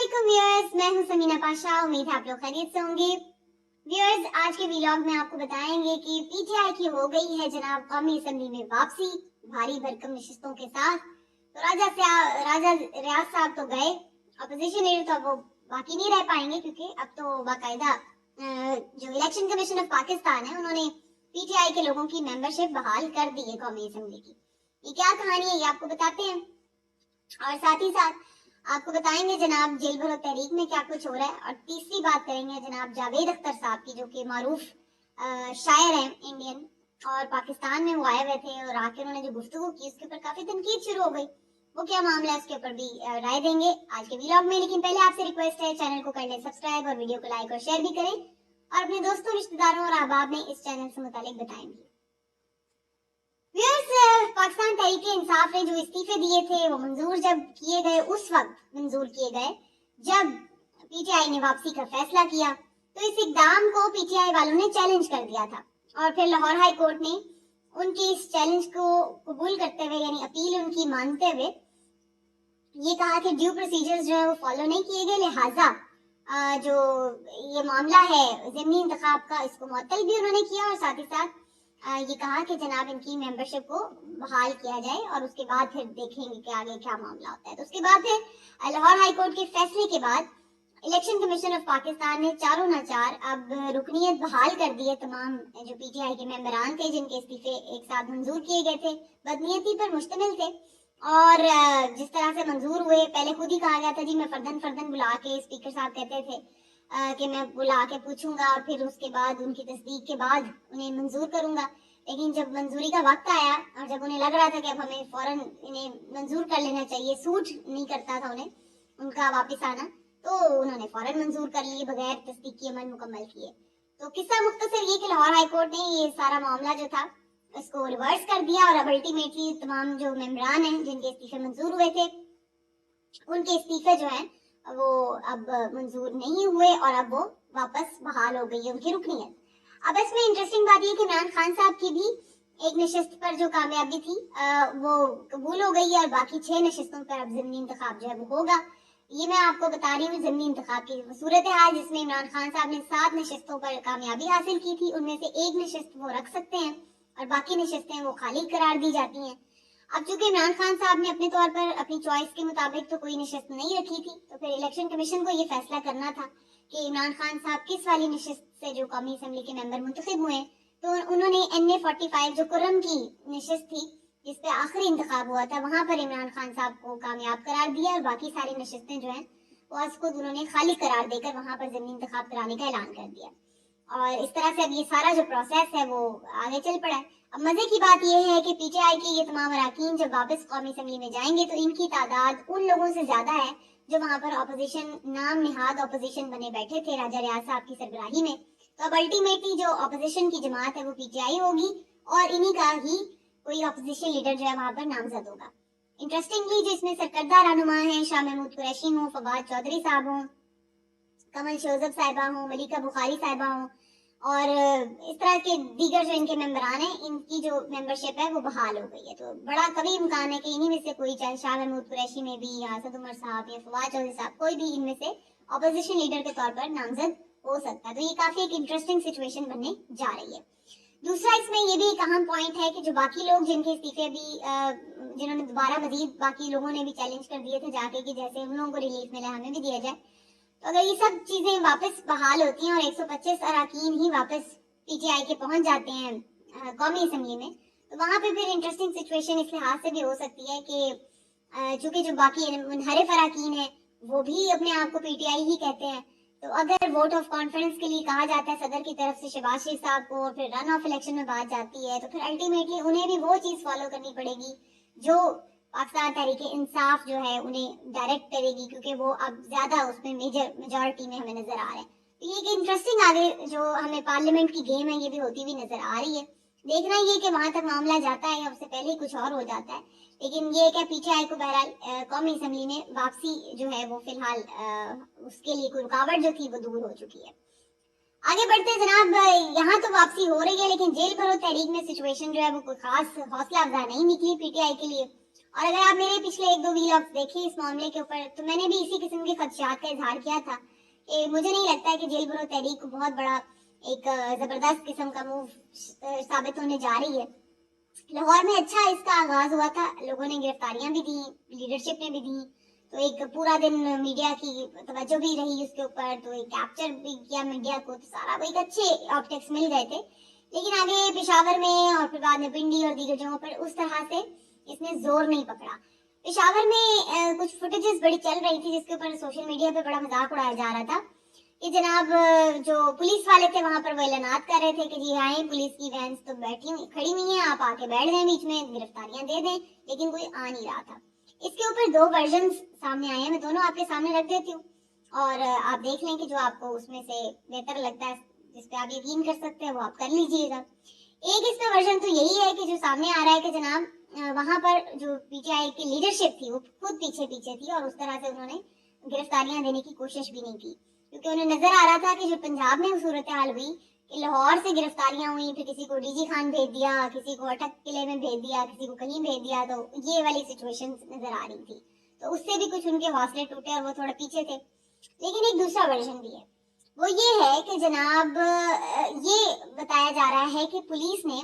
अस्सलामुअलैकुम व्यूअर्स, मैं हूं समीना पाशा। उम्मीद है आप लोग खैरियत से होंगे। व्यूअर्स, आज के व्लॉग में आपको बताएंगे कि पीटीआई की हो गई है जनाब कौमी असेंबली में वापसी भारी भरकम नशिस्तों के साथ। तो राजा रियाज साहब तो गए, अपोजिशन लीडर तो वो बाकी नहीं रह पाएंगे क्योंकि अब तो बाकायदा जो इलेक्शन कमीशन ऑफ पाकिस्तान है उन्होंने पीटीआई के लोगों की मेंबरशिप बहाल कर दी है कौमी असेंबली की। ये क्या कहानी है ये आपको बताते हैं और साथ ही साथ आपको बताएंगे जनाब जेल भरो तहरीक में क्या कुछ हो रहा है। और तीसरी बात करेंगे जनाब जावेद अख्तर साहब की, जो कि मारूफ शायर हैं इंडियन, और पाकिस्तान में वो आए हुए थे और आके उन्होंने जो गुफ्तगू की उसके ऊपर काफी तनकीद शुरू हो गई। वो क्या मामला है उसके ऊपर भी राय देंगे आज के व्लॉग में। लेकिन पहले आपसे रिक्वेस्ट है, चैनल को कर लें सब्सक्राइब और वीडियो को लाइक और शेयर भी करें और अपने दोस्तों, रिश्तेदारों और अहबाब में इस चैनल से मुतालिक बताएंगे। पाकिस्तान तहरीक इंसाफ ने जो इस्तीफे दिए थे वो मंजूर जब किए गए, उस वक्त मंजूर किए गए जब पीटीआई ने वापसी का फैसला किया, तो इस इकदाम को पीटीआई वालों ने चैलेंज कर दिया था और फिर लाहौर हाई कोर्ट ने उनके इस चैलेंज को कबूल करते हुए, यानी अपील उनकी मानते हुए, ये कहा कि ड्यू प्रोसीजर्स जो है वो फॉलो नहीं किए गए, लिहाजा जो ये मामला है ज़मीनी इंतखाब का, इसको मुअत्तल भी उन्होंने किया और साथ ही साथ ये कहा कि जनाब इनकी मेंबरशिप को बहाल किया जाए और उसके बाद फिर देखेंगे कि आगे क्या मामला होता है। तो उसके बाद फिर लाहौर हाई कोर्ट के फैसले के बाद इलेक्शन कमीशन ऑफ पाकिस्तान ने चारों नाचार अब रुकनीयत बहाल कर दी है। तमाम जो पीटीआई के मेंबरान थे जिनके इस्तीफे एक साथ मंजूर किए गए थे, बदनीयती पर मुश्तमिल थे और जिस तरह से मंजूर हुए, पहले खुद ही कहा गया था जी मैं फर्दन फर्दन बुला के, स्पीकर साहब कहते थे कि मैं बुला के पूछूंगा और फिर उसके बाद उनकी तस्दीक के बाद उन्हें मंजूर करूंगा। लेकिन जब मंजूरी का वक्त आया और जब उन्हें लग रहा था कि अब हमें फौरन इन्हें मंजूर कर लेना चाहिए, सूट नहीं करता था उन्हें उनका वापस आना, तो उन्होंने फौरन मंजूर कर लिए बगैर तस्दीक की अमल मुकम्मल किए। तो किस्सा मुख्तसर ये कि लाहौर हाई कोर्ट ने ये सारा मामला जो था इसको रिवर्स कर दिया और अब अल्टीमेटली तमाम जो मेंबरान हैं जिनके इस्तीफे मंजूर हुए थे उनके इस्तीफे जो हैं वो अब मंजूर नहीं हुए और अब वो वापस बहाल हो गई है उनकी रुकनीयत। अब इसमें इंटरेस्टिंग बात ये कि इमरान खान साहब की भी एक नशिस्त पर जो कामयाबी थी वो कबूल हो गई है और बाकी 6 नशिस्तों पर अब ज़मीनी इंतखाब जो है वो होगा। ये मैं आपको बता रही हूँ ज़मीनी इंतखाब की सूरत हाल, जिसमें इमरान खान साहब ने 7 नशिस्तों पर कामयाबी हासिल की थी। उनमें से एक नशिस्त वो रख सकते हैं और बाकी नशिस्तें वो खाली करार दी जाती हैं। अब चूंकि इमरान खान साहब ने अपने तौर पर अपनी चॉइस के मुताबिक तो कोई नशिस्त नहीं रखी थी, तो फिर इलेक्शन कमीशन को ये फैसला करना था कि इमरान खान साहब किस वाली नशिस्त से जो कौमी असेंबली के मेंबर मुंतखब हुए। तो उन्होंने NA 45 जो कुर्रम की नशिस्त थी जिस पे आखिरी इंतखाब हुआ था, वहां पर इमरान खान साहब को कामयाब करार दिया और बाकी सारी नशिस्तें जो हैं वो आज खुद उन्होंने खाली करार देकर वहां पर ज़मीनी इंतखाब कराने का ऐलान कर दिया। और इस तरह से अब ये सारा जो प्रोसेस है वो आगे चल पड़ा है। अब मजे की बात यह है कि पीटीआई के ये तमाम अरकान जब वापस कौमी असेंबली में जाएंगे तो इनकी तादाद उन लोगों से ज्यादा है जो वहां पर ऑपोजिशन, नाम निहाद ऑपोजिशन बने बैठे थे राजा रियाज साहब की सरबराही में। तो अब अल्टीमेटली जो ऑपोजिशन की जमात है वो पीटीआई होगी और इन्हीं का ही कोई ऑपोजिशन लीडर जो है वहां पर नामजद होगा। इंटरेस्टिंगली जो इसमें सरकर्दा रहनुमा है, शाह महमूद कुरैशी हो, फवाद चौधरी साहब हों, कमल शोजब साहिबा हों, मलिका बुखारी साहिबा हों और इस तरह के दीगर जो इनके मेंबरान हैं, इनकी जो मेंबरशिप है वो बहाल हो गई है। तो बड़ा कभी इम्कान है कि इन्हीं में से कोई, चाहे शाह महमूद कुरैशी में भी या असद उमर साहब या फवाद चौधरी साहब, कोई भी इनमें से ऑपोजिशन लीडर के तौर पर नामजद हो सकता है। तो ये काफी एक इंटरेस्टिंग सिचुएशन बनने जा रही है। दूसरा इसमें ये भी एक अहम पॉइंट है कि जो बाकी लोग जिनके इस्तीफे भी जिन्होंने दोबारा मजीद बाकी लोगों ने भी चैलेंज कर दिए थे जाके कि जैसे उन लोगों को रिलीफ मिला हमें भी दिया जाए, तो अगर ये सब चीजें वापस बहाल होती हैं और 125 अरकान ही वापस पीटीआई के पहुंच जाते हैं कौमी असेंबली में, तो वहां पे फिर इंटरेस्टिंग सिचुएशन इस लिहाज से भी हो सकती है कि चूंकि जो बाकी मुनहरिफ अरकान हैं वो भी अपने आप को पीटीआई ही कहते हैं, तो अगर वोट ऑफ कॉन्फिडेंस के लिए कहा जाता है सदर की तरफ से शहबाज शरीफ साहब को और फिर रन ऑफ इलेक्शन में बात जाती है, तो फिर अल्टीमेटली उन्हें भी वो चीज फॉलो करनी पड़ेगी जो पाकिस्तान तहरीक इंसाफ जो है उन्हें डायरेक्ट करेगी, क्योंकि वो अब ज्यादा उसमें मेजॉरिटी में हमें नजर आ रहे हैं। तो ये इंटरेस्टिंग आगे जो हमें पार्लियामेंट की गेम है ये भी होती हुई नजर आ रही है। देखना ये कि वहां तक मामला जाता है या उससे पहले ही कुछ और हो जाता है, लेकिन ये क्या पीटीआई को बहरहाल कौमी असेंबली में वापसी जो है वो फिलहाल उसके लिए कोई रुकावट जो थी वो दूर हो चुकी है। आगे बढ़ते हैं जनाब, यहाँ तो वापसी हो रही है लेकिन जेल भरो तहरीक में सिचुएशन जो है वो कोई खास हौसला अफजा नहीं निकली पीटीआई के लिए। اور اگر آپ میرے پچھلے 1-2 ویلاگز دیکھیں اس معاملے کے اوپر تو میں نے بھی اسی قسم کے خدشات کا اظہار کیا تھا کہ مجھے نہیں لگتا ہے کہ جیل بھرو تحریک کو بہت بڑا ایک زبردست قسم کا موو ثابت ہونے جا رہی ہے. لاہور میں اچھا اس کا آغاز ہوا تھا, لوگوں نے گرفتاریاں بھی دی, لیڈرشپ نے بھی دی, تو ایک پورا دن میڈیا کی توجہ بھی رہی اس کے اوپر, تو ایک کیپچر بھی کیا میڈیا کو, تو سارا وہ ایک اچھے آپٹکس مل گئے تھے. لیکن آگے پشاور میں اور پھر بعد میں پنڈی اور دیگر جگہوں پر اس طرح سے اس نے زور نہیں پکڑا. پشاور میں کچھ فوٹیجز بڑی چل رہی تھی جس کے اوپر سوشل میڈیا پہ بڑا مذاق اڑایا جا رہا تھا کہ جناب جو پولیس والے تھے وہاں پر وہ اعلانات کر رہے تھے کہ جی آئیں پولیس کی وینس تو کھڑی ہوئی ہیں, آپ آ کے بیٹھ جائیں بیچ میں, گرفتاریاں دے دیں, لیکن کوئی آ نہیں رہا تھا. اس کے اوپر 2 ورژنز سامنے آئے ہیں, میں دونوں آپ کے سامنے رکھ دیتی ہوں اور آپ دیکھ لیں کہ جو آپ کو اس میں سے بہتر لگتا ہے, جس پہ آپ یقین کر سکتے ہیں, وہ آپ کر لیجئے گا. ایک اس کا ورژن تو یہی ہے کہ جو سامنے آ رہا ہے کہ جناب وہاں پر جو پی ٹی آئی کی لیڈرشپ تھی وہ خود پیچھے تھی اور اس طرح سے انہوں نے گرفتاریاں دینے کی کوشش بھی نہیں کی, کیونکہ انہیں نظر آ رہا تھا کہ جو پنجاب میں صورتحال ہوئی کہ لاہور سے گرفتاریاں ہوئی, پھر کسی کو ڈی جی خان بھیج دیا, کسی کو اٹک قلعے میں بھیج دیا, کسی کو کہیں بھیج دیا, تو یہ والی سچویشن نظر آ رہی تھی. تو اس سے بھی کچھ ان کے حوصلے ٹوٹے اور وہ تھوڑا پیچھے تھے. لیکن ایک دوسرا ورژن بھی ہے, وہ یہ ہے کہ جناب یہ بتایا جا رہا ہے کہ پولیس نے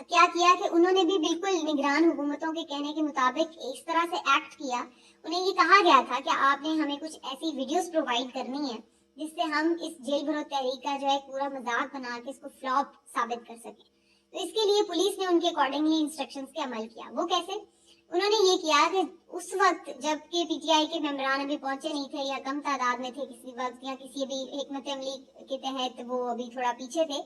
کیا کیا کہ انہوں نے بھی بالکل نگران حکومتوں کے کہنے کے مطابق اس طرح سے ایکٹ کیا. انہیں یہ کہا گیا تھا کہ آپ نے ہمیں کچھ ایسی ویڈیوز پرووائڈ کرنی ہے جس سے ہم اس جیل بھرو تحریک کا جو ہے پورا مذاق بنا کے اس کو فلاپ ثابت کر سکیں. تو اس کے لیے پولیس نے ان کے اکارڈنگلی انسٹرکشنز پہ عمل کیا. وہ کیسے؟ انہوں نے یہ کیا کہ اس وقت جب کہ پی ٹی آئی کے ممبران ابھی پہنچے نہیں تھے یا کم تعداد میں تھے کسی وقت, یا کسی بھی حکمت عملی کے تحت وہ ابھی تھوڑا پیچھے تھے,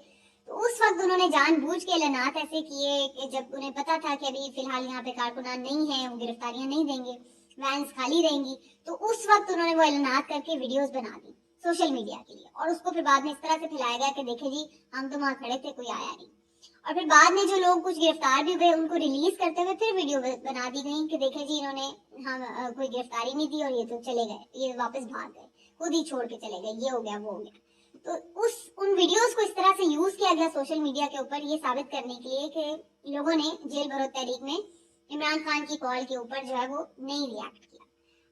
تو اس وقت انہوں نے جان بوجھ کے اعلانات ایسے کیے کہ جب انہیں پتا تھا کہ ابھی فی الحال یہاں پہ کارکنان نہیں ہیں, وہ گرفتاریاں نہیں دیں گے, وینس خالی رہیں گی, تو اس وقت انہوں نے وہ اعلانات کر کے ویڈیوز بنا دی سوشل میڈیا کے لیے, اور اس کو پھر بعد میں اس طرح سے پھیلایا گیا کہ دیکھیں جی ہم تو وہاں کھڑے تھے, کوئی آیا نہیں. اور پھر بعد میں جو لوگ کچھ گرفتار بھی ہوئے ان کو ریلیز کرتے ہوئے پھر ویڈیو بنا دی گئی کہ دیکھیں جی انہوں نے ہم کوئی گرفتاری نہیں دی اور یہ تو چلے گئے, یہ واپس بھاگ گئے, خود ہی چھوڑ کے چلے گئے, یہ ہو گیا وہ ہو گیا. تو ان ویڈیوز کو اس طرح سے یوز کیا گیا سوشل میڈیا کے اوپر یہ ثابت کرنے کے لیے کہ لوگوں نے جیل بھرو تحریک میں عمران خان کی کال کے اوپر جو ہے وہ نہیں ریاکٹ کیا.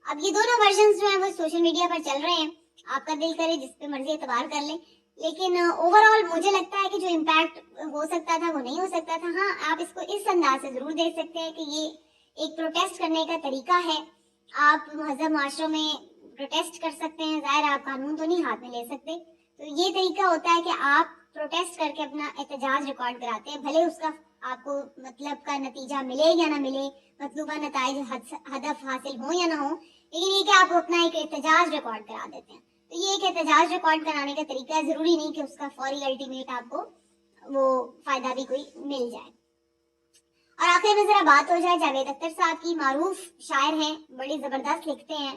اب یہ دونوں ورژنز جو ہیں وہ سوشل میڈیا پر چل رہے ہیں, آپ کا دل کرے جس پہ مرضی اعتبار کر لیں, لیکن اوور آل مجھے لگتا ہے کہ جو امپیکٹ ہو سکتا تھا وہ نہیں ہو سکتا تھا. ہاں آپ اس کو اس انداز سے ضرور دیکھ سکتے ہیں کہ یہ ایک پروٹیسٹ کرنے کا طریقہ ہے. آپ مہذب معاشروں میں پروٹیسٹ کر سکتے ہیں, ظاہر آپ قانون تو نہیں ہاتھ میں لے سکتے, تو یہ طریقہ ہوتا ہے کہ آپ پروٹیسٹ کر کے اپنا احتجاج ریکارڈ کراتے ہیں, بھلے اس کا آپ کو مطلب کا نتیجہ ملے یا نہ ملے, مطلوبہ نتائج ہدف حاصل ہوں یا نہ ہوں, لیکن یہ کہ آپ اپنا ایک احتجاج ریکارڈ کرا دیتے ہیں. تو یہ ایک احتجاج ریکارڈ کرانے کا طریقہ ہے, ضروری نہیں کہ اس کا فوری الٹیمیٹ آپ کو وہ فائدہ بھی کوئی مل جائے. اور آخر میں ذرا بات ہو جائے جاوید اختر صاحب کی, معروف شاعر ہیں, بڑی زبردست لکھتے ہیں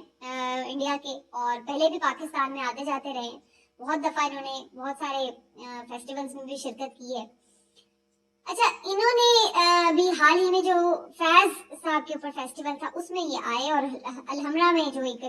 انڈیا کے, اور پہلے بھی پاکستان میں آتے جاتے رہے ہیں, بہت دفعہ انہوں نے بہت سارے فیسٹیولز میں بھی شرکت کی ہے. اچھا, انہوں نے بھی حال ہی میں جو فیض صاحب کے اوپر فیسٹیول تھا اس میں یہ آئے اور الحمرا میں جو ایک